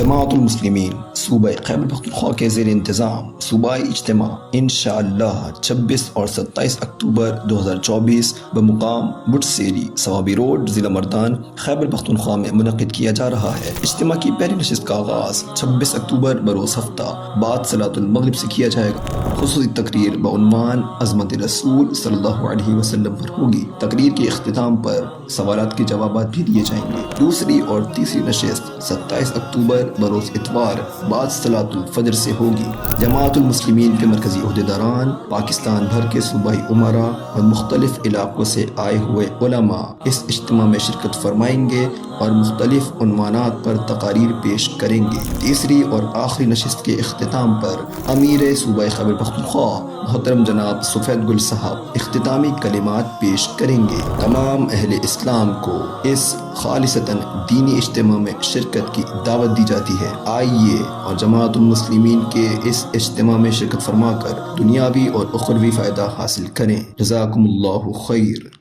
جماعت المسلمین صوبہ خیبر پختونخوا کے زیر انتظام صوبائی اجتماع انشاءاللہ 26 اور 27 اکتوبر 2024 بمقام بٹ سیری صوابی روڈ ضلع مردان خیبر پختونخوا میں منعقد کیا جا رہا ہے۔ اجتماع کی پہلی نشست کا آغاز 26 اکتوبر بروز ہفتہ بعد صلاۃ المغرب سے کیا جائے گا۔ خصوصی تقریر بعنوان عظمت رسول صلی اللہ علیہ وسلم پر ہوگی۔ تقریر کے اختتام پر سوالات کے جوابات بھی دیے جائیں گے۔ دوسری اور تیسری نشست 27 اکتوبر بروز اتوار بعد صلاۃ الفجر سے ہوگی۔ جماعت المسلمین کے مرکزی عہدیداران، پاکستان بھر کے صوبائی امراء اور مختلف علاقوں سے آئے ہوئے علماء اس اجتماع میں شرکت فرمائیں گے اور مختلف عنوانات پر تقاریر پیش کریں گے۔ تیسری اور آخری نشست کے اختتام پر امیر صوبہ خیبر پختونخوا محترم جناب سفید گل صاحب اختتامی کلمات پیش کریں گے۔ تمام اہل اسلام کو اس خالصتاً دینی اجتماع میں شرکت کی دعوت دی جاتی ہے۔ آئیے اور جماعت المسلمین کے اس اجتماع میں شرکت فرما کر دنیاوی اور اخروی فائدہ حاصل کریں۔ جزاکم اللہ خیر۔